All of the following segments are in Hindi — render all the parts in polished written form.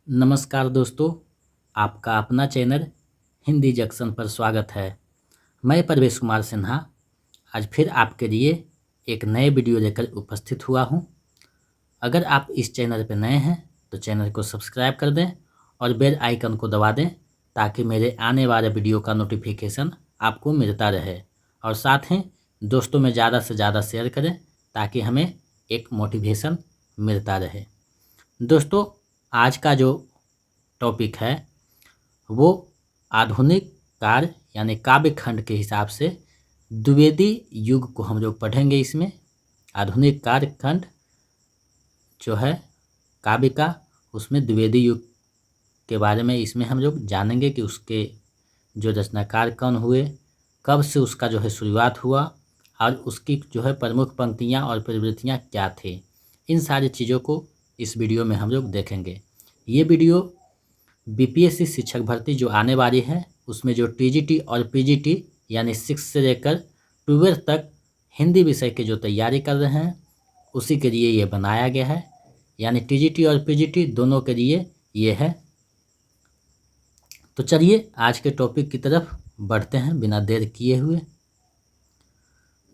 नमस्कार दोस्तों, आपका अपना चैनल हिंदी जंक्शन पर स्वागत है। मैं परवेश कुमार सिन्हा आज फिर आपके लिए एक नए वीडियो लेकर उपस्थित हुआ हूं। अगर आप इस चैनल पर नए हैं तो चैनल को सब्सक्राइब कर दें और बेल आइकन को दबा दें ताकि मेरे आने वाले वीडियो का नोटिफिकेशन आपको मिलता रहे। और साथ ही दोस्तों में ज़्यादा से ज़्यादा शेयर करें ताकि हमें एक मोटिवेशन मिलता रहे। दोस्तों, आज का जो टॉपिक है वो आधुनिक काल यानी काव्य खंड के हिसाब से द्विवेदी युग को हम लोग पढ़ेंगे। इसमें आधुनिक काव्य खंड जो है काव्य का, उसमें द्विवेदी युग के बारे में इसमें हम लोग जानेंगे कि उसके जो रचनाकार कौन हुए, कब से उसका जो है शुरुआत हुआ और उसकी जो है प्रमुख पंक्तियाँ और प्रवृत्तियाँ क्या थी। इन सारी चीज़ों को इस वीडियो में हम लोग देखेंगे। ये वीडियो बीपीएससी शिक्षक भर्ती जो आने वाली है उसमें जो टीजीटी और पीजीटी यानी 6 से लेकर 12 तक हिंदी विषय के जो तैयारी कर रहे हैं उसी के लिए ये बनाया गया है। यानी टीजीटी और पीजीटी दोनों के लिए ये है। तो चलिए आज के टॉपिक की तरफ बढ़ते हैं बिना देर किए हुए।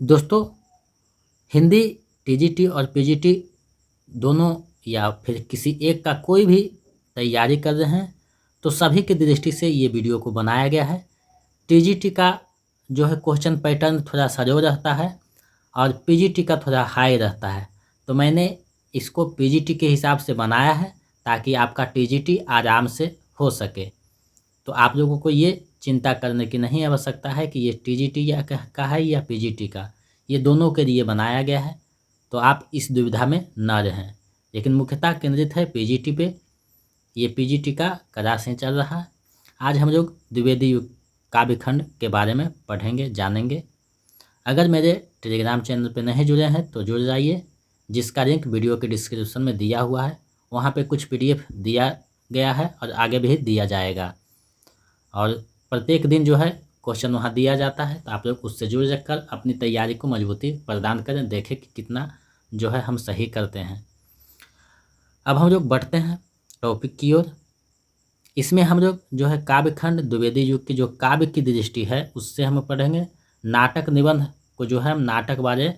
दोस्तों, हिंदी टीजीटी और पीजीटी दोनों या फिर किसी एक का कोई भी तैयारी कर रहे हैं तो सभी की दृष्टि से ये वीडियो को बनाया गया है। टीजीटी का जो है क्वेश्चन पैटर्न थोड़ा सलो रहता है और पीजीटी का थोड़ा हाई रहता है, तो मैंने इसको पीजीटी के हिसाब से बनाया है ताकि आपका टीजीटी आराम से हो सके। तो आप लोगों को ये चिंता करने की नहीं आवश्यकता है कि ये टीजीटी का है या पीजीटी का, ये दोनों के लिए बनाया गया है। तो आप इस दुविधा में न रहें, लेकिन मुख्यतः केंद्रित है पीजीटी पे। ये पीजीटी का कड़ा से चल रहा है। आज हम लोग द्विवेदी युग काव्य खंड के बारे में पढ़ेंगे, जानेंगे। अगर मेरे टेलीग्राम चैनल पे नहीं जुड़े हैं तो जुड़ जाइए, जिसका लिंक वीडियो के डिस्क्रिप्शन में दिया हुआ है। वहाँ पे कुछ पीडीएफ दिया गया है और आगे भी दिया जाएगा, और प्रत्येक दिन जो है क्वेश्चन वहाँ दिया जाता है। तो आप लोग उससे जुड़ कर अपनी तैयारी को मजबूती प्रदान करें, देखें कि कितना जो है हम सही करते हैं। अब हम लोग बढ़ते हैं टॉपिक की ओर। इसमें हम लोग जो है काव्य खंड द्विवेदी युग की जो काव्य की दृष्टि है उससे हम पढ़ेंगे। नाटक निबंध को जो है हम नाटक वाले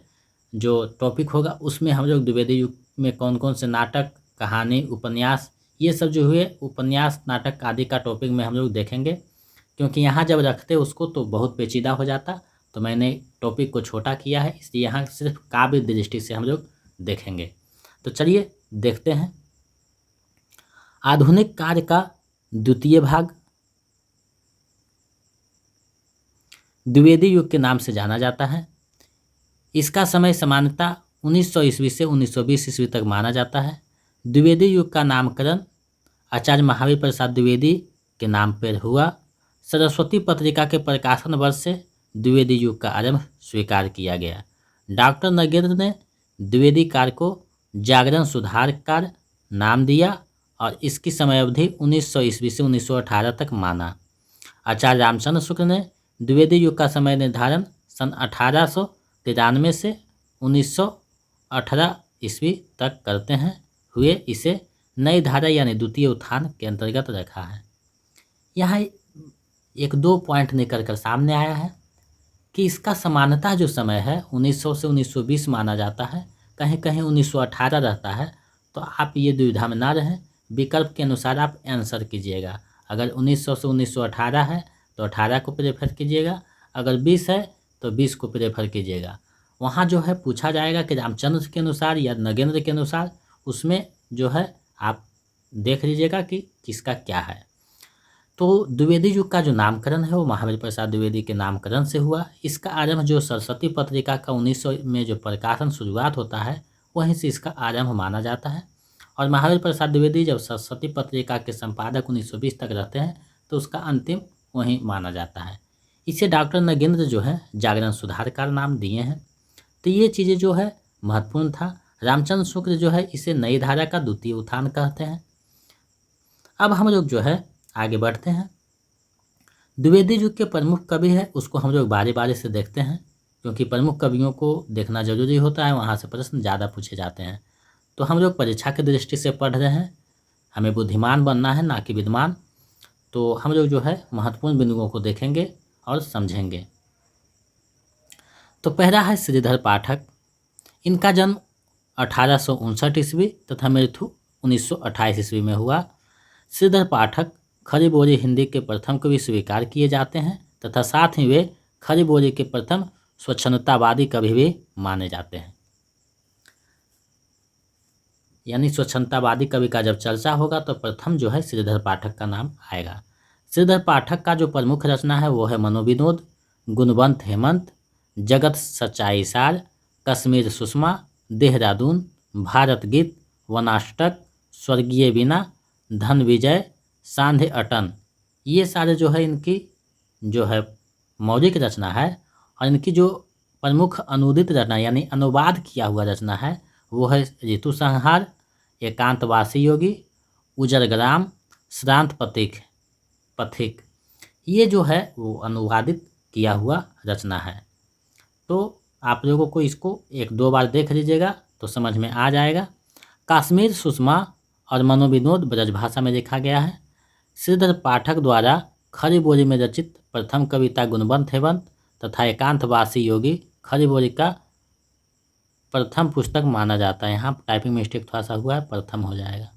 जो टॉपिक होगा उसमें हम लोग द्विवेदी युग में कौन कौन से नाटक, कहानी, उपन्यास, ये सब जो हुए उपन्यास, नाटक आदि का टॉपिक में हम लोग देखेंगे। क्योंकि यहाँ जब रखते उसको तो बहुत पेचीदा हो जाता, तो मैंने टॉपिक को छोटा किया है, इसलिए यहाँ सिर्फ काव्य दृष्टि से हम लोग देखेंगे। तो चलिए देखते हैं। आधुनिक काल का द्वितीय भाग द्विवेदी युग के नाम से जाना जाता है। इसका समय सामान्यतः 1900 ईस्वी से 1920 ईस्वी तक माना जाता है। द्विवेदी युग का नामकरण आचार्य महावीर प्रसाद द्विवेदी के नाम पर हुआ। सरस्वती पत्रिका के प्रकाशन वर्ष से द्विवेदी युग का आरंभ स्वीकार किया गया। डॉक्टर नगेंद्र ने द्विवेदी काल को जागरण सुधारकार नाम दिया और इसकी समय अवधि 1900 ईस्वी से 1918 तक माना। आचार्य रामचंद्र शुक्ल ने द्विवेदी युग का समय निर्धारण सन 1893 से 1918 ईस्वी तक करते हैं हुए इसे नई धारा यानी द्वितीय उत्थान के अंतर्गत रखा है। यहाँ एक दो पॉइंट निकल कर सामने आया है कि इसका समानता जो समय है 1900 से 1920 माना जाता है, कहीं कहीं 1918 रहता है। तो आप ये दुविधा में ना रहें, विकल्प के अनुसार आप आंसर कीजिएगा। अगर 1900 से 1918 है तो 18 को प्रेफर कीजिएगा, अगर 20 है तो 20 को प्रेफर कीजिएगा। वहाँ जो है पूछा जाएगा कि रामचंद्र के अनुसार या नगेंद्र के अनुसार, उसमें जो है आप देख लीजिएगा कि किसका क्या है। तो द्विवेदी युग का जो नामकरण है वो महावीर प्रसाद द्विवेदी के नामकरण से हुआ। इसका आरंभ जो सरस्वती पत्रिका का 1900 में जो प्रकाशन शुरुआत होता है वहीं से इसका आरंभ माना जाता है। और महावीर प्रसाद द्विवेदी जब सरस्वती पत्रिका के संपादक 1920 तक रहते हैं तो उसका अंतिम वहीं माना जाता है। इसे डॉक्टर नगेंद्र जो है जागरण सुधारकार नाम दिए हैं। तो ये चीज़ें जो है महत्वपूर्ण था। रामचंद्र शुक्ल जो है इसे नई धारा का द्वितीय उत्थान कहते हैं। अब हम लोग जो है आगे बढ़ते हैं। द्विवेदी युग के प्रमुख कवि है उसको हम लोग बारी बारी से देखते हैं, क्योंकि प्रमुख कवियों को देखना जरूरी होता है, वहाँ से प्रश्न ज़्यादा पूछे जाते हैं। तो हम लोग परीक्षा की दृष्टि से पढ़ रहे हैं। हमें बुद्धिमान बनना है, ना कि विद्वान। तो हम लोग जो है महत्वपूर्ण बिंदुओं को देखेंगे और समझेंगे। तो पहला है श्रीधर पाठक। इनका जन्म 1859 ईस्वी तथा मृत्यु 1928 ईस्वी में हुआ। श्रीधर पाठक खड़ी बोली हिंदी के प्रथम कवि स्वीकार किए जाते हैं तथा साथ ही वे खड़ी बोली के प्रथम स्वच्छंदतावादी कवि भी माने जाते हैं। यानी स्वच्छंदतावादी कवि का जब चर्चा होगा तो प्रथम जो है श्रीधर पाठक का नाम आएगा। श्रीधर पाठक का जो प्रमुख रचना है वो है मनोविनोद, गुणवंत हेमंत, जगत सच्चाई सार, कश्मीर सुषमा, देहरादून, भारत गीत, वनाष्टक, स्वर्गीय वीणा, धन विजय, सांध्य अटन। ये सारे जो है इनकी जो है मौलिक रचना है। और इनकी जो प्रमुख अनुदित रचना यानी अनुवाद किया हुआ रचना है वो है ऋतु संहार, एकांतवासी योगी, उजरग्राम, श्रांत पथिक। ये जो है वो अनुवादित किया हुआ रचना है। तो आप लोगों को इसको 1-2 बार देख लीजिएगा तो समझ में आ जाएगा। कश्मीर सुषमा और मनोविनोद ब्रजभाषा में लिखा गया है। श्रीधर पाठक द्वारा खड़ी बोली में रचित प्रथम कविता गुणवंत हेमंत तथा एकांतवासी योगी खड़ी बोली का प्रथम पुस्तक माना जाता है। यहाँ टाइपिंग मिस्टेक थोड़ा सा हुआ है, प्रथम हो जाएगा।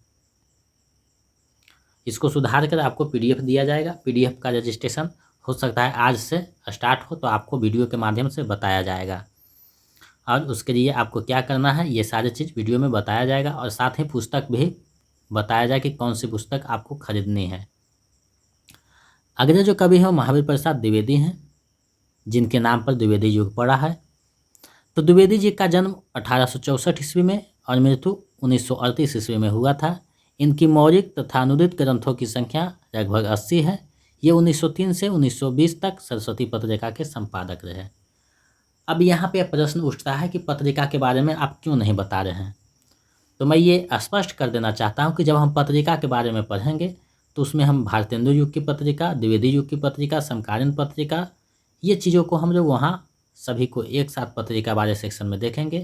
इसको सुधार कर आपको PDF दिया जाएगा। PDF का रजिस्ट्रेशन हो सकता है आज से स्टार्ट हो, तो आपको वीडियो के माध्यम से बताया जाएगा। और उसके लिए आपको क्या करना है ये सारी चीज़ वीडियो में बताया जाएगा और साथ ही पुस्तक भी बताया जाए कि कौन सी पुस्तक आपको खरीदनी है। अगले जो कवि हैं वो महावीर प्रसाद द्विवेदी हैं, जिनके नाम पर द्विवेदी युग पड़ा है। तो द्विवेदी जी का जन्म 1864 ईस्वी में और मृत्यु 1938 ईस्वी में हुआ था। इनकी मौलिक तथा अनुदित ग्रंथों की संख्या लगभग 80 है। ये 1903 से 1920 तक सरस्वती पत्रिका के संपादक रहे। अब यहाँ पे प्रश्न उठता है कि पत्रिका के बारे में आप क्यों नहीं बता रहे हैं। तो मैं ये स्पष्ट कर देना चाहता हूँ कि जब हम पत्रिका के बारे में पढ़ेंगे तो उसमें हम भारतेंदु युग की पत्रिका, द्विवेदी युग की पत्रिका, समकालीन पत्रिका, ये चीज़ों को हम लोग वहाँ सभी को एक साथ पत्रिका वाले सेक्शन में देखेंगे।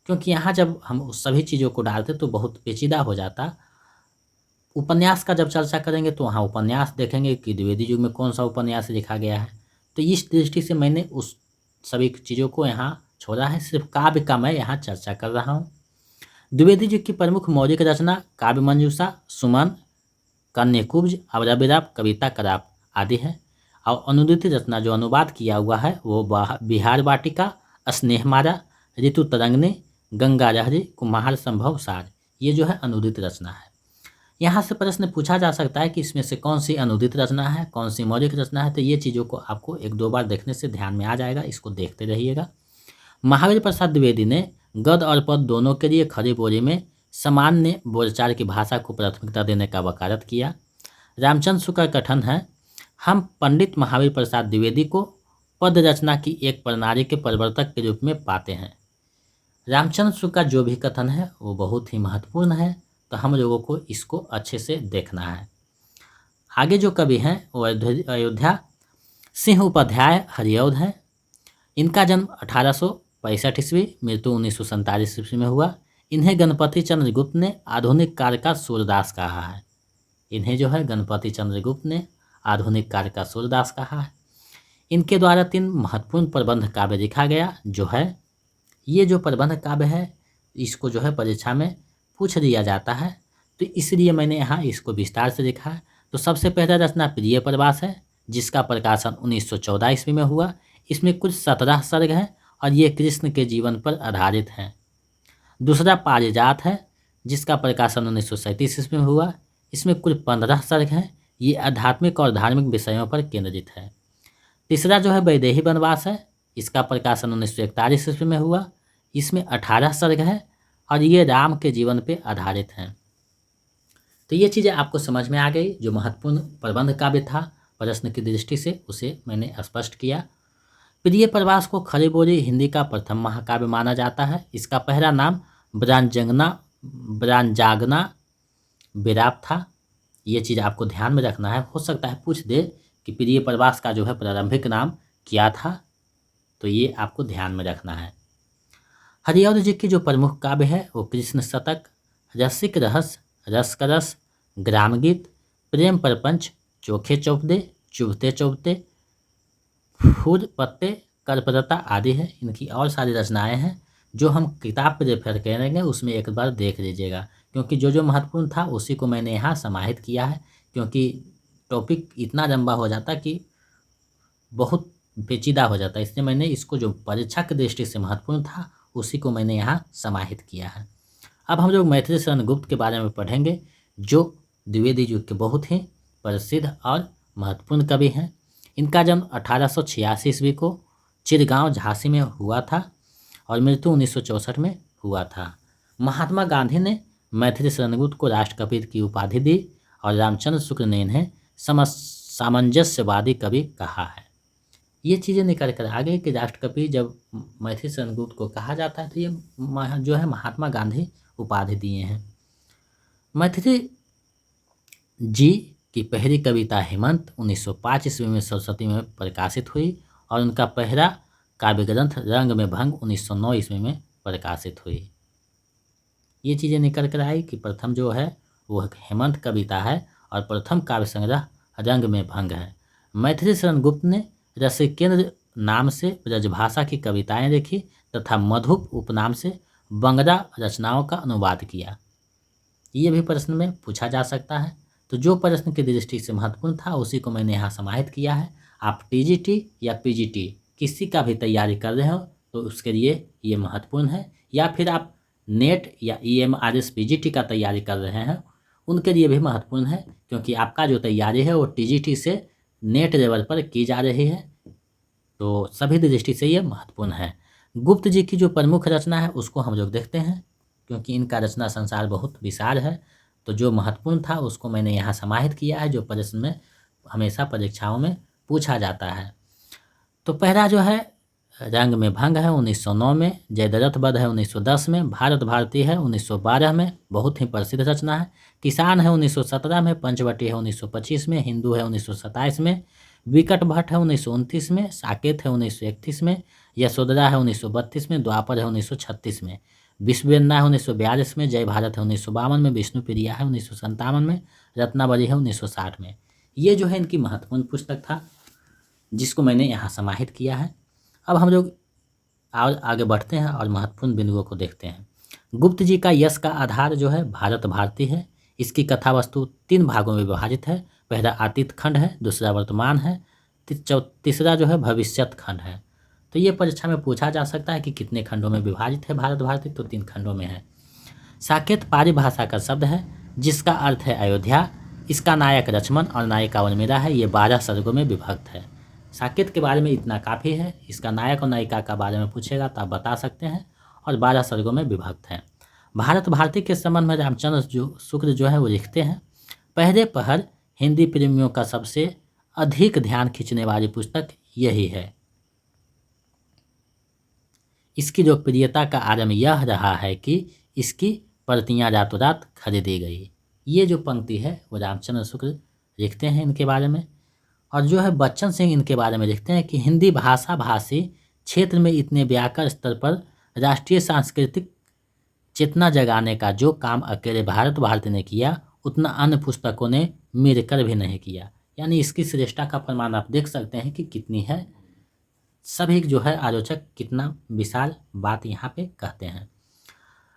क्योंकि यहाँ जब हम उस सभी चीज़ों को डालते तो बहुत पेचीदा हो जाता। उपन्यास का जब चर्चा करेंगे तो वहाँ उपन्यास देखेंगे कि द्विवेदी युग में कौन सा उपन्यास लिखा गया है। तो इस दृष्टि से मैंने उस सभी चीज़ों को यहाँ छोड़ा है, सिर्फ काव्य का मैं यहाँ चर्चा कर रहा हूँ। द्विवेदी युग की प्रमुख मौलिक रचना काव्य मंजूषा, सुमन, कन्यकुब्ज, अवरविराप, कविता कराप आदि है। और अनुदित रचना जो अनुवाद किया हुआ है वो बिहार वाटिका, स्नेहमाला, ऋतु तरंगनी, गंगा लहरी, कुम्हार संभव सार, ये जो है अनुदित रचना है। यहाँ से प्रश्न पूछा जा सकता है कि इसमें से कौन सी अनुदित रचना है, कौन सी मौलिक रचना है। तो ये चीज़ों को आपको 1-2 बार देखने से ध्यान में आ जाएगा, इसको देखते रहिएगा। महावीर प्रसाद द्विवेदी ने गद्य और पद्य दोनों के लिए खड़ी बोली में सामान्य बोलचाल की भाषा को प्राथमिकता देने का वकालत किया। रामचंद्र शुक्ल का कथन है, हम पंडित महावीर प्रसाद द्विवेदी को पद्य रचना की एक प्रणाली के प्रवर्तक के रूप में पाते हैं। रामचंद्र शुक्ल का जो भी कथन है वो बहुत ही महत्वपूर्ण है, तो हम लोगों को इसको अच्छे से देखना है। आगे जो कवि हैं वो अयोध्या सिंह उपाध्याय हरिऔध हैं। इनका जन्म 1865 ईस्वी, मृत्यु 1947 ईस्वी में हुआ। इन्हें गणपति चंद्र गुप्त ने आधुनिक काल का सूरदास कहा है। इन्हें जो है गणपति चंद्र गुप्त ने आधुनिक काल का सूरदास कहा है। इनके द्वारा 3 महत्वपूर्ण प्रबंध काव्य लिखा गया जो है, ये जो प्रबंध काव्य है इसको जो है परीक्षा में पूछ दिया जाता है, तो इसलिए मैंने यहाँ इसको विस्तार से लिखा है। तो सबसे पहला रचना प्रिय प्रवास है, जिसका प्रकाशन 1914 ईस्वी में हुआ। इसमें कुल 17 सर्ग हैं और ये कृष्ण के जीवन पर आधारित हैं। दूसरा पारिजात है, जिसका प्रकाशन 1937 ईस्वी में हुआ। इसमें कुल 15 सर्ग हैं, ये आध्यात्मिक और धार्मिक विषयों पर केंद्रित है। तीसरा जो है वैदेही वनवास है, इसका प्रकाशन 1941 ईस्वी में हुआ। इसमें 18 सर्ग है और ये राम के जीवन पे आधारित हैं। तो ये चीज़ें आपको समझ में आ गई। जो महत्वपूर्ण प्रबंध काव्य था प्रश्न की दृष्टि से उसे मैंने स्पष्ट किया। प्रिय प्रवास को खड़ी बोली हिंदी का प्रथम महाकाव्य माना जाता है। इसका पहला नाम ब्रांजागना विराप था। ये चीज़ आपको ध्यान में रखना है। हो सकता है पूछ दे कि प्रिय प्रवास का जो है प्रारंभिक नाम क्या था, तो ये आपको ध्यान में रखना है। हरिऔध जी की जो प्रमुख काव्य है वो कृष्ण शतक, रसिक रहस्य, रसकरस, ग्राम गीत, प्रेम प्रपंच, चोखे चौपदे, चुभते चौबते, फूल पत्ते, कर्पदता आदि है। इनकी और सारी रचनाएं हैं जो हम किताब पर रेफर करेंगे, उसमें एक बार देख लीजिएगा, क्योंकि जो महत्वपूर्ण था उसी को मैंने यहाँ समाहित किया है, क्योंकि टॉपिक इतना लंबा हो जाता कि बहुत पेचीदा हो जाता है, इसलिए मैंने इसको जो परीक्षा की दृष्टि से महत्वपूर्ण था उसी को मैंने यहाँ समाहित किया है। अब हम लोग मैथिली शरण गुप्त के बारे में पढ़ेंगे, जो द्विवेदी युग के बहुत ही प्रसिद्ध और महत्वपूर्ण कवि हैं। इनका जन्म 1886 ईस्वी को चिरगांव झांसी में हुआ था और मृत्यु 1964 में हुआ था। महात्मा गांधी ने मैथिली शरण गुप्त को राष्ट्रकवि की उपाधि दी और रामचंद्र शुक्ल ने इन्हें सामंजस्यवादी कवि कहा है। ये चीज़ें निकल कर आगे कि राष्ट्रकवि जब मैथिली शरण गुप्त को कहा जाता है तो ये जो है महात्मा गांधी उपाधि दिए हैं। मैथिली जी की पहली कविता हेमंत 1905 ईस्वी में सरस्वती में प्रकाशित हुई और उनका पहला काव्य ग्रंथ रंग में भंग 1909 ईस्वी में प्रकाशित हुई। ये चीज़ें निकल कर आई कि प्रथम जो है वो हेमंत कविता है और प्रथम काव्य संग्रह रंग में भंग है। मैथिली शरण गुप्त ने रसिकेंद्र नाम से ब्रजभाषा की कविताएं लिखी तथा मधुप उपनाम से बंगला रचनाओं का अनुवाद किया। ये भी प्रश्न में पूछा जा सकता है, तो जो प्रश्न की दृष्टि से महत्वपूर्ण था उसी को मैंने यहाँ समाहित किया है। आप टीजीटी या पीजीटी किसी का भी तैयारी कर रहे हो तो उसके लिए ये महत्वपूर्ण है, या फिर आप नेट या EMRS पीजीटी का तैयारी कर रहे हैं उनके लिए भी महत्वपूर्ण है, क्योंकि आपका जो तैयारी है वो टीजीटी से नेट लेवल पर की जा रही है, तो सभी दृष्टि से ये महत्वपूर्ण है। गुप्त जी की जो प्रमुख रचना है उसको हम लोग देखते हैं, क्योंकि इनका रचना संसार बहुत विशाल है, तो जो महत्वपूर्ण था उसको मैंने यहाँ समाहित किया है, जो प्रश्न में हमेशा परीक्षाओं में पूछा जाता है। तो पहला जो है रंग में भंग है 1909 में, जयद्रथ वध है 1910 में, भारत भारती है 1912 में, बहुत ही प्रसिद्ध रचना है। किसान है 1917 में, पंचवटी है 1925 में, हिंदू है 1927 में, विकट भट्ट है 1929 में, साकेत है 1931 में, यशोधरा है 1932 में, द्वापर है 1936 में, विश्ववेंदा है 1942 में, जय भारत है 1952 में, विष्णुप्रिया है 1957 में, रत्नावली है 1960 में। ये जो है इनकी महत्वपूर्ण पुस्तक था जिसको मैंने यहाँ समाहित किया है। अब हम लोग आगे बढ़ते हैं और महत्वपूर्ण बिंदुओं को देखते हैं। गुप्त जी का यश का आधार जो है भारत भारती है। इसकी कथा वस्तु 3 भागों में विभाजित है। पहला अतीत खंड है, दूसरा वर्तमान है, तीसरा जो है भविष्यत खंड है। तो ये परीक्षा में पूछा जा सकता है कि कितने खंडों में विभाजित है भारत भारती, तो 3 खंडों में है। साकेत पाली भाषा का शब्द है जिसका अर्थ है अयोध्या। इसका नायक लक्ष्मण और नायिका उर्मिला है। ये 12 सर्गों में विभक्त है। साकेत के बारे में इतना काफ़ी है। इसका नायक और नायिका का बारे में पूछेगा तो आप बता सकते हैं, और 12 सर्गों में विभक्त है। भारत भारती के संबंध में रामचंद्र शुक्ल जो है वो लिखते हैं, पहले पहर हिंदी प्रेमियों का सबसे अधिक ध्यान खींचने वाली पुस्तक यही है। इसकी लोकप्रियता का आरंभ यह रहा है कि इसकी प्रतियां रातों रात खरीदी गई। ये जो पंक्ति है वो रामचंद्र शुक्ल लिखते हैं इनके बारे में। और जो है बच्चन सिंह इनके बारे में लिखते हैं कि हिंदी भाषा भाषी क्षेत्र में इतने व्याकरण स्तर पर राष्ट्रीय सांस्कृतिक चेतना जगाने का जो काम अकेले भारत भारती ने किया उतना अन्य पुस्तकों ने मिलकर भी नहीं किया। यानी इसकी श्रेष्ठता का प्रमाण आप देख सकते हैं कि कितनी है। सभी जो है आलोचक कितना विशाल बात यहाँ पे कहते हैं।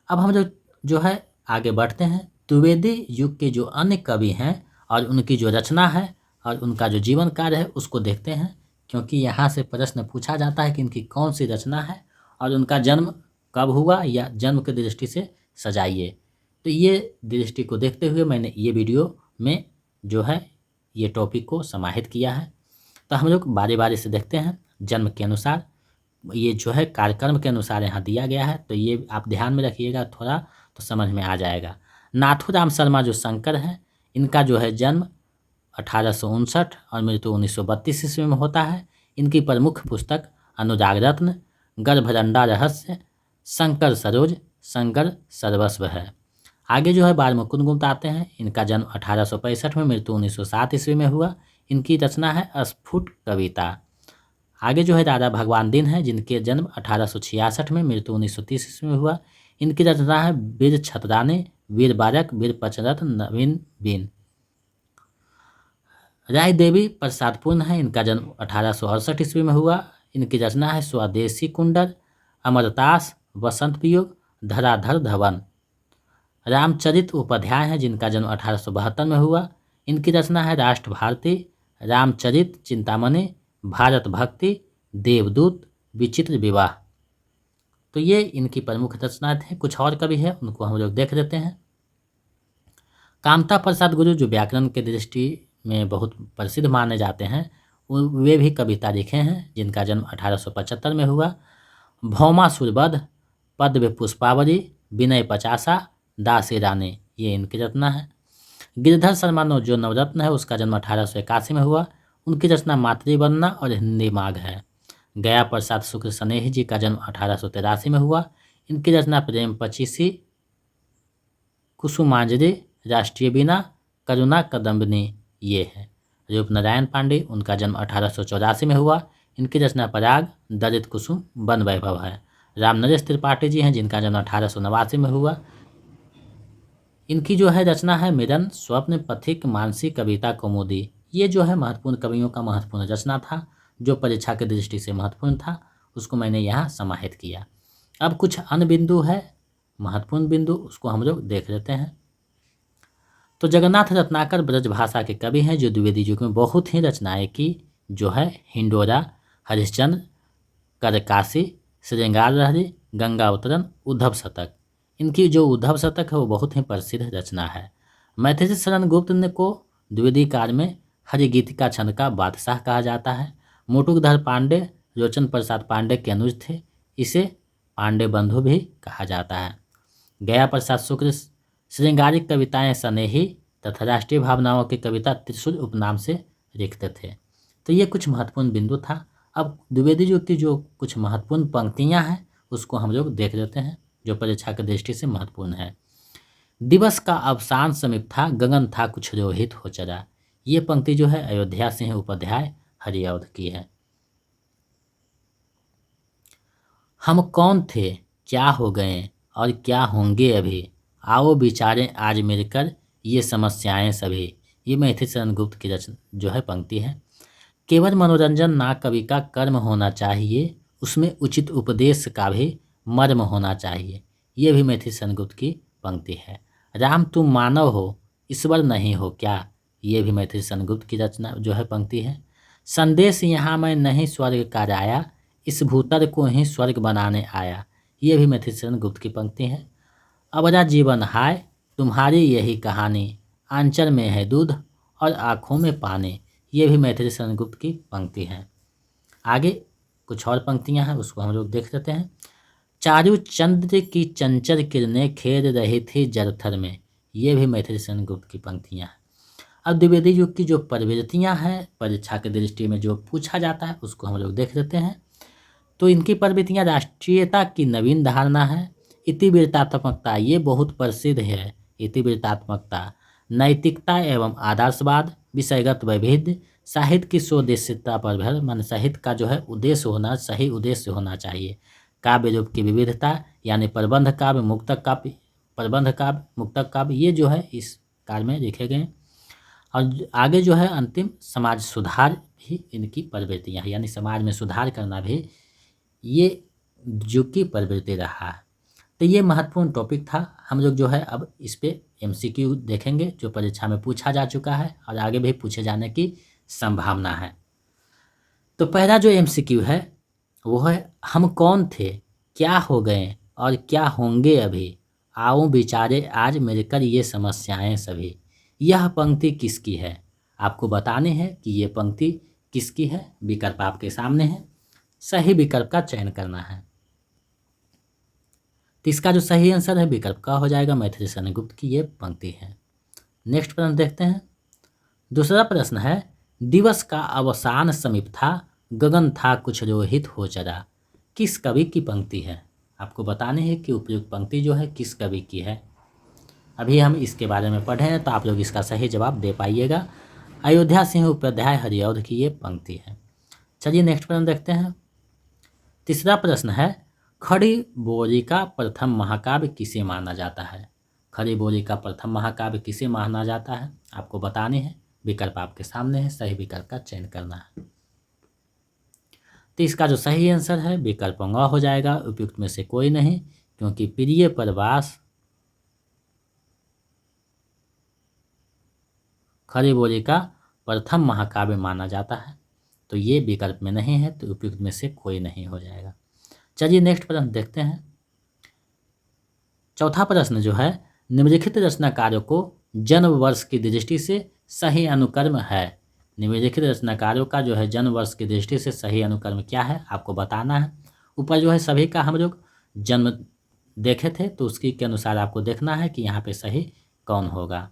अब हम जो है आगे बढ़ते हैं। द्विवेदी युग के जो अन्य कवि हैं और उनकी जो रचना है और उनका जो जीवन कार्य है उसको देखते हैं, क्योंकि यहाँ से प्रश्न पूछा जाता है कि इनकी कौन सी रचना है और उनका जन्म कब हुआ या जन्म की दृष्टि से सजाइए। तो ये दृष्टि को देखते हुए मैंने ये वीडियो में जो है ये टॉपिक को समाहित किया है। तो हम लोग बारी बारी से देखते हैं। जन्म के अनुसार ये जो है कार्यक्रम के अनुसार यहाँ दिया गया है, तो ये आप ध्यान में रखिएगा थोड़ा, तो समझ में आ जाएगा। नाथूराम शर्मा जो शंकर हैं, इनका जो है जन्म 1859 और मृत्यु 1932 ईस्वी में होता है। इनकी प्रमुख पुस्तक अनुराग रत्न, गर्भरंडा रहस्य, शंकर सरोज, शंकर सर्वस्व है। आगे जो है बाल मुकुंद गुप्त आते हैं। इनका जन्म 1865 में, मृत्यु 1907 ईस्वी में हुआ। इनकी रचना है स्फुट कविता। आगे जो है राजा भगवान दिन है, जिनके जन्म 1866 में, मृत्यु 1930 ईस्वी में हुआ। इनकी रचना है बीर छतराने, वीर बारक, वीर पचरथ, नवीन बीन। राय देवी प्रसादपूर्ण है, इनका जन्म 1868 ईस्वी में हुआ। इनकी रचना है स्वदेशी कुंडल, अमरतास, वसंत वियोग, धराधर धवन। रामचरित उपाध्याय हैं, जिनका जन्म 1872 में हुआ। इनकी रचना है राष्ट्र भारती, रामचरित, चिंतामणि, भारत भक्ति, देवदूत, विचित्र विवाह। तो ये इनकी प्रमुख रचनाएं थे। कुछ और कवि है, उनको हम लोग देख लेते हैं। कामता प्रसाद गुरु, जो व्याकरण के दृष्टि में बहुत प्रसिद्ध माने जाते हैं, वे भी कविता लिखे हैं, जिनका जन्म 1875 में हुआ। भौमासुर वध, पद्म पुष्पावली, विनय पचासा, दासी रानी, ये इनकी रचना है। गिरधर शर्मा जो नवरत्न है, उसका जन्म 1881 में हुआ। उनकी रचना मातृवंदना और हिंदी माघ है। गया प्रसाद शुक्ल स्नेही जी का जन्म 1883 में हुआ। इनकी रचना प्रेम पचीसी, कुसुमांजलि, राष्ट्रीय बीना, करुणा कदम्बिनी, ये है। रूपनारायण पांडे, उनका जन्म 1884 में हुआ। इनकी रचना पराग, दलित कुसुम, वन वैभव है। रामनरेश त्रिपाठी जी हैं, जिनका जन्म 1889 में हुआ। इनकी जो है रचना है मिलन, स्वप्न, पथिक, मानसी, कविता, कौमुदी। ये जो है महत्वपूर्ण कवियों का महत्वपूर्ण रचना था, जो परीक्षा की दृष्टि से महत्वपूर्ण था, उसको मैंने यहाँ समाहित किया। अब कुछ अन्य बिंदु है, महत्वपूर्ण बिंदु, उसको हम लोग देख लेते हैं। तो जगन्नाथ रत्नाकर ब्रजभाषा के कवि हैं, जो द्विवेदी युग में बहुत ही रचनाएं की, जो है हिंडोरा, हरिश्चंद्र, करकासी, श्रृंगार लहरी, गंगा अवतरण, उद्धव शतक। इनकी जो उद्धव शतक है वो बहुत ही प्रसिद्ध रचना है। मैथिली शरण गुप्त ने को द्विवेदी काल में हरिगीतिका छंद का बादशाह कहा जाता है। मोटुकधर पांडे लोचन प्रसाद पांडे के अनुज थे, इसे पांडे बंधु भी कहा जाता है। गया प्रसाद शुक्ल श्रृंगारिक कविताएं स्नेही तथा राष्ट्रीय भावनाओं की कविता त्रिशूल उपनाम से लिखते थे। तो ये कुछ महत्वपूर्ण बिंदु था। अब द्विवेदी युग की जो कुछ महत्वपूर्ण पंक्तियां हैं, उसको हम लोग देख लेते हैं, जो परीक्षा की दृष्टि से महत्वपूर्ण है। दिवस का अवसान समीप था, गगन था कुछ रोहित हो चला। ये पंक्ति जो है अयोध्या सिंह उपाध्याय हरिऔध की है। हम कौन थे, क्या हो गए और क्या होंगे अभी, आओ विचारें आज मिलकर ये समस्याएं सभी। ये मैथिली शरण गुप्त की रचना जो है पंक्ति है। केवल मनोरंजन ना कवि का कर्म होना चाहिए, उसमें उचित उपदेश का भी मर्म होना चाहिए। ये भी मैथिली शरण गुप्त की पंक्ति है। राम तुम मानव हो, ईश्वर नहीं हो क्या, ये भी मैथिली शरण गुप्त की रचना जो है पंक्ति है। संदेश यहाँ मैं नहीं स्वर्ग का लाया, इस भूतर को ही स्वर्ग बनाने आया। ये भी मैथिली शरण गुप्त की पंक्ति है। अबरा जीवन हाय तुम्हारी यही कहानी, आंचल में है दूध और आँखों में पानी। ये भी मैथिली शरण गुप्त की पंक्ति है। आगे कुछ और पंक्तियां हैं, उसको हम लोग देख लेते हैं। चारु चंद्र की चंचल किरणें खेल रही थी जरथर में। ये भी मैथिली शरण गुप्त की पंक्तियां हैं। अब द्विवेदी युग की जो प्रवृत्तियां हैं, परीक्षा की दृष्टि में जो पूछा जाता है, उसको हम लोग देख लेते हैं। तो इनकी प्रवृत्तियां राष्ट्रीयता की नवीन धारणा है, इतिवृत्तात्मकता, ये बहुत प्रसिद्ध है, इतिवृत्तात्मकता, नैतिकता एवं आदर्शवाद, विषयगत वैविध्य, साहित्य की स्वदेशिता पर भर, मान साहित्य का जो है उद्देश्य होना, सही उद्देश्य होना चाहिए। काव्य रूप की विविधता, यानी प्रबंध काव्य, मुक्तक काव्य, प्रबंध काव्य, मुक्तक काव्य, ये जो है इस काल में लिखे गए। और आगे जो है अंतिम समाज सुधार भी इनकी प्रवृत्तियाँ हैं, यानी समाज में सुधार करना भी ये युग की प्रवृत्ति रहा है। तो ये महत्वपूर्ण टॉपिक था। हम लोग जो है अब इस पे MCQ देखेंगे, जो परीक्षा में पूछा जा चुका है और आगे भी पूछे जाने की संभावना है। तो पहला जो MCQ है वो है, हम कौन थे, क्या हो गए और क्या होंगे अभी, आओ विचारे आज मिलकर ये समस्याएं सभी। यह पंक्ति किसकी है, आपको बताने हैं कि ये पंक्ति किसकी है। विकल्प आपके सामने है, सही विकल्प का चयन करना है। तो इसका जो सही आंसर है विकल्प का हो जाएगा, मैथिली शरण गुप्त की ये पंक्ति है। नेक्स्ट प्रश्न देखते हैं। दूसरा प्रश्न है, दिवस का अवसान समीप था, गगन था कुछ रोहित हो चला। किस कवि की पंक्ति है, आपको बताने हैं कि उपयुक्त पंक्ति जो है किस कवि की है। अभी हम इसके बारे में पढ़े हैं, तो आप लोग इसका सही जवाब दे पाइएगा। अयोध्या सिंह उपाध्याय हरिऔध की ये पंक्ति है। चलिए नेक्स्ट प्रश्न देखते हैं। तीसरा प्रश्न है, खड़ी बोरी का प्रथम महाकाव्य किसे माना जाता है। खड़ी बोली का प्रथम महाकाव्य किसे माना जाता है, आपको बताने हैं। विकल्प आपके सामने है, सही विकल्प का चयन करना है। तो इसका जो सही आंसर है विकल्प ग हो जाएगा, उपयुक्त में से कोई नहीं, क्योंकि प्रिय प्रवास खड़ी बोली का प्रथम महाकाव्य माना जाता है। तो ये विकल्प में नहीं है, तो उपयुक्त में से कोई नहीं हो जाएगा। चलिए नेक्स्ट प्रश्न देखते हैं। चौथा प्रश्न जो है, निम्नलिखित रचनाकारों को जन्म वर्ष की दृष्टि से सही अनुक्रम है। निम्नलिखित रचनाकारों का जो है जन्म वर्ष की दृष्टि से सही अनुक्रम क्या है, आपको बताना है। ऊपर जो है सभी का हम लोग जन्म देखे थे, तो उसकी के अनुसार आपको देखना है कि यहाँ पे सही कौन होगा।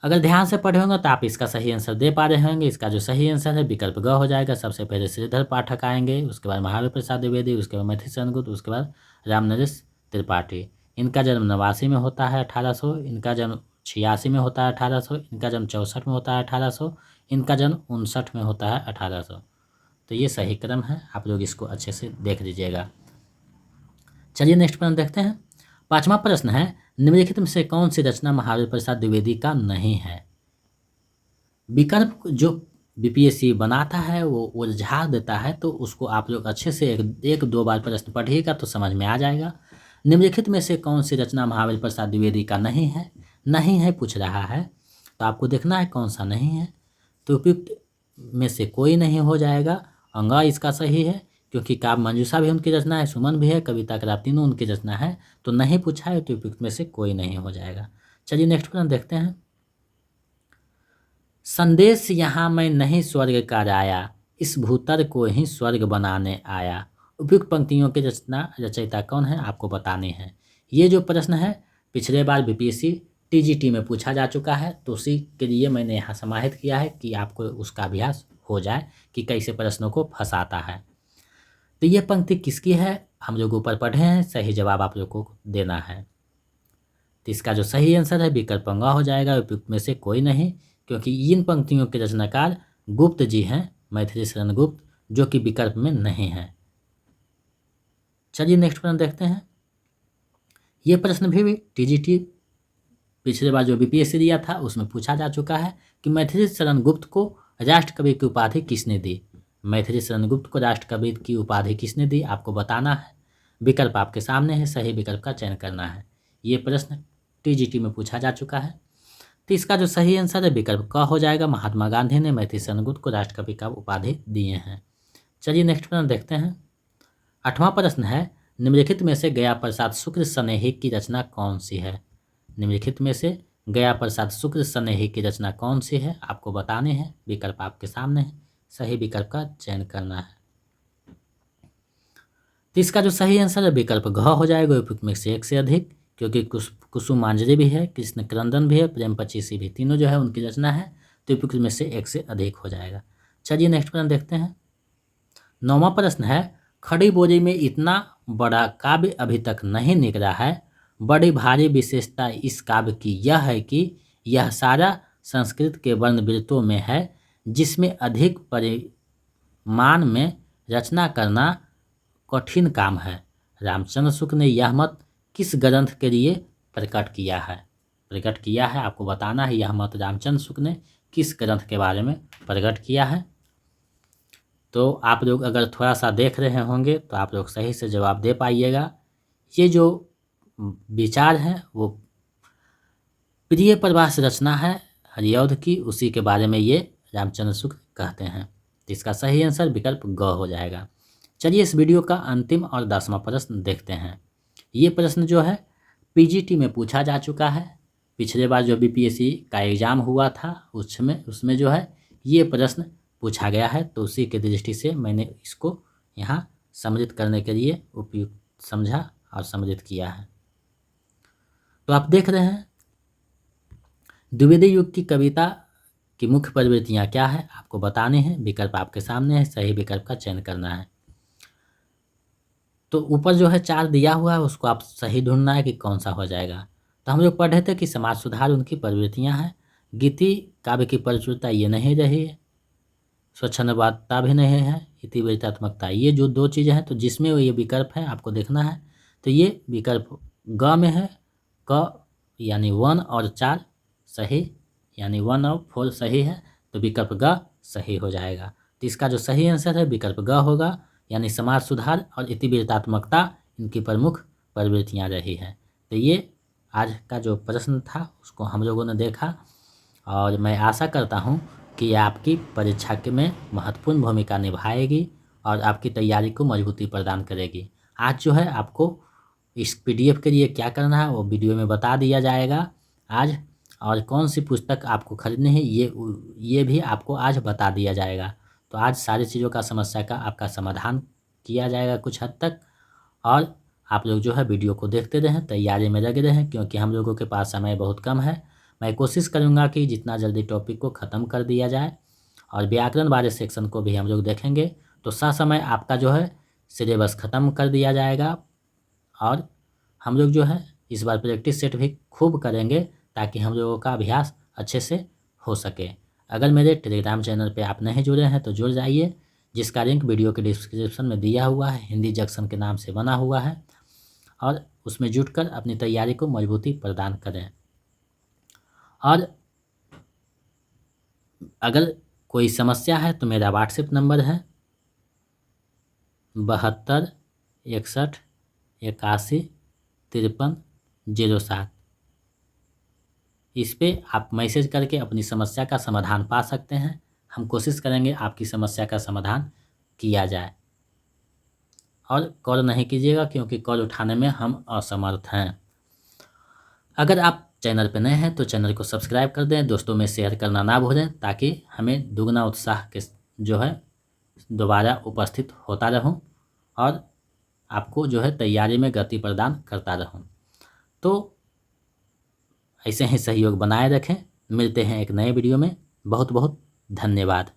अगर ध्यान से पढ़े होंगे तो आप इसका सही आंसर दे पा रहे होंगे। इसका जो सही आंसर है विकल्प ग हो जाएगा। सबसे पहले श्रीधर पाठक आएंगे, उसके बाद महावीर प्रसाद द्विवेदी, उसके बाद मैथिली शरण गुप्त, उसके बाद रामनरेश त्रिपाठी। इनका जन्म 89 में होता है 1800, इनका जन्म 86 में होता है 1800, इनका जन्म 64 में होता है 1800, इनका जन्म 59 में होता है 1800। तो ये सही क्रम है, आप लोग इसको अच्छे से देख लीजिएगा। चलिए नेक्स्ट प्रश्न देखते हैं। पांचवा प्रश्न है, निम्नलिखित में से कौन सी रचना महावीर प्रसाद द्विवेदी का नहीं है। विकल्प जो बीपीएससी बनाता है वो उलझा देता है, तो उसको आप लोग अच्छे से एक दो बार प्रश्न पढ़िएगा तो समझ में आ जाएगा। निम्नलिखित में से कौन सी रचना महावीर प्रसाद द्विवेदी का नहीं है, नहीं है पूछ रहा है, तो आपको देखना है कौन सा नहीं है। तो उपयुक्त में से कोई नहीं हो जाएगा, अंगा इसका सही है, क्योंकि काव्य मंजूषा भी उनकी रचना है, सुमन भी है, कविता करार तीनों उनकी रचना है। तो नहीं पूछा है, तो उपयुक्त में से कोई नहीं हो जाएगा। चलिए नेक्स्ट प्रश्न देखते हैं। संदेश यहाँ मैं नहीं स्वर्ग का राया, इस भूतर को ही स्वर्ग बनाने आया। उपयुक्त पंक्तियों के रचयिता कौन है, आपको बताने हैं। ये जो प्रश्न है पिछले बार बीपीएससी टीजीटी में पूछा जा चुका है, तो उसी के लिए मैंने यहाँ समाहित किया है कि आपको उसका अभ्यास हो जाए कि कैसे प्रश्नों को फंसाता है। तो ये पंक्ति किसकी है, हम लोग ऊपर पढ़े हैं, सही जवाब आप लोग को देना है। तो इसका जो सही आंसर है विकल्प ग हो जाएगा, उपयुक्त में से कोई नहीं, क्योंकि इन पंक्तियों के रचनाकार गुप्त जी हैं, मैथिली शरण गुप्त, जो कि विकल्प में नहीं है। चलिए नेक्स्ट प्रश्न देखते हैं। ये प्रश्न भी टीजीटी पिछले बार जो बीपीएससी दिया था उसमें पूछा जा चुका है कि मैथिली शरण गुप्त को राष्ट्रकवि की उपाधि किसने दी। मैथिली शरण गुप्त को राष्ट्रकवि की उपाधि किसने दी, आपको बताना है। विकल्प आपके सामने है, सही विकल्प का चयन करना है। ये प्रश्न टीजीटी में पूछा जा चुका है। तो इसका जो सही आंसर है विकल्प क हो जाएगा। महात्मा गांधी ने मैथिली शरण गुप्त को राष्ट्रकवि का उपाधि दिए हैं। चलिए नेक्स्ट प्रश्न देखते हैं। 8वां प्रश्न है, निम्नलिखित में से गया प्रसाद शुक्र स्नेही की रचना कौन सी है। निम्नलिखित में से गया प्रसाद शुक्र स्नेही की रचना कौन सी है, आपको बताने हैं। विकल्प आपके सामने है, सही विकल्प का चयन करना है। तो इसका जो सही आंसर है विकल्प घ हो जाएगा, उपयुक्त में से एक से अधिक, क्योंकि कुसुमांजलि भी है, कृष्ण क्रंदन भी है, प्रेम पचीसी भी, तीनों जो है उनकी रचना है, तो उपयुक्त में से एक से अधिक हो जाएगा। चलिए नेक्स्ट प्रश्न देखते हैं। 9वां प्रश्न है, खड़ी बोली में इतना बड़ा काव्य अभी तक नहीं निकला है। बड़ी भारी विशेषता इस काव्य की यह है कि यह सारा संस्कृत के वर्णवृत्तों में है, जिसमें अधिक परिमाण में रचना करना कठिन काम है। रामचंद्र शुक्ल ने यह मत किस ग्रंथ के लिए प्रकट किया है, आपको बताना है। यह मत रामचंद्र शुक्ल ने किस ग्रंथ के बारे में प्रकट किया है। तो आप लोग अगर थोड़ा सा देख रहे होंगे तो आप लोग सही से जवाब दे पाइएगा। ये जो विचार है वो प्रिय प्रवास रचना है हरिऔध की, उसी के बारे में ये रामचंद्र शुक्ल कहते हैं। तो इसका सही आंसर विकल्प ग हो जाएगा। चलिए इस वीडियो का अंतिम और 10वां प्रश्न देखते हैं। ये प्रश्न जो है पीजीटी में पूछा जा चुका है। पिछले बार जो बीपीएससी का एग्ज़ाम हुआ था उसमें जो है ये प्रश्न पूछा गया है, तो उसी के दृष्टि से मैंने इसको यहाँ सम्मिलित करने के लिए उपयुक्त समझा और सम्मिलित किया है। तो आप देख रहे हैं द्विवेदी युग की कविता की मुख्य प्रवृत्तियाँ क्या है, आपको बताने हैं। विकल्प आपके सामने है, सही विकल्प का चयन करना है। तो ऊपर जो है 4 दिया हुआ है, उसको आप सही ढूंढना है कि कौन सा हो जाएगा। तो हम लोग पढ़े थे कि समाज सुधार उनकी प्रवृत्तियाँ हैं, गीति काव्य की प्रचुरता ये नहीं रही है, स्वच्छंदवादिता भी नहीं है, इतिवृत्तात्मकता, ये जो 2 चीज़ें हैं। तो जिसमें ये विकल्प है आपको देखना है। तो ये विकल्प ग में है, क यानी 1 और 4 सही, यानी 1 और 4 सही है, तो विकल्प ग सही हो जाएगा। तो इसका जो सही आंसर है विकल्प ग होगा, यानी समाज सुधार और इतिवृत्तात्मकता इनकी प्रमुख प्रवृत्तियाँ रही हैं। तो ये आज का जो प्रश्न था उसको हम लोगों ने देखा, और मैं आशा करता हूँ कि ये आपकी परीक्षा के में महत्वपूर्ण भूमिका निभाएगी और आपकी तैयारी को मजबूती प्रदान करेगी। आज जो है आपको इस पीडीएफ के लिए क्या करना है वो वीडियो में बता दिया जाएगा आज, और कौन सी पुस्तक आपको खरीदनी है ये भी आपको आज बता दिया जाएगा। तो आज सारी चीज़ों का समस्या का आपका समाधान किया जाएगा कुछ हद तक, और आप लोग जो है वीडियो को देखते रहें, तैयारी में लगे रहें, क्योंकि हम लोगों के पास समय बहुत कम है। मैं कोशिश करूँगा कि जितना जल्दी टॉपिक को ख़त्म कर दिया जाए, और व्याकरण वाले सेक्शन को भी हम लोग देखेंगे, तो समय आपका जो है सिलेबस ख़त्म कर दिया जाएगा। और हम लोग जो है इस बार प्रैक्टिस सेट भी खूब करेंगे ताकि हम लोगों का अभ्यास अच्छे से हो सके। अगर मेरे टेलीग्राम चैनल पे आप नहीं जुड़े हैं तो जुड़ जाइए, जिसका लिंक वीडियो के डिस्क्रिप्शन में दिया हुआ है, हिंदी जंक्शन के नाम से बना हुआ है, और उसमें जुड़कर अपनी तैयारी को मजबूती प्रदान करें। और अगर कोई समस्या है तो मेरा व्हाट्सएप नंबर है 72 61 81 53 07। इस पे आप मैसेज करके अपनी समस्या का समाधान पा सकते हैं। हम कोशिश करेंगे आपकी समस्या का समाधान किया जाए। और कॉल नहीं कीजिएगा क्योंकि कॉल उठाने में हम असमर्थ हैं। अगर आप चैनल पर नए हैं तो चैनल को सब्सक्राइब कर दें, दोस्तों में शेयर करना ना भूलें, ताकि हमें दुगना उत्साह के जो है दोबारा उपस्थित होता रहूं और आपको जो है तैयारी में गति प्रदान करता रहूं। तो ऐसे ही सहयोग बनाए रखें। मिलते हैं एक नए वीडियो में। बहुत बहुत धन्यवाद।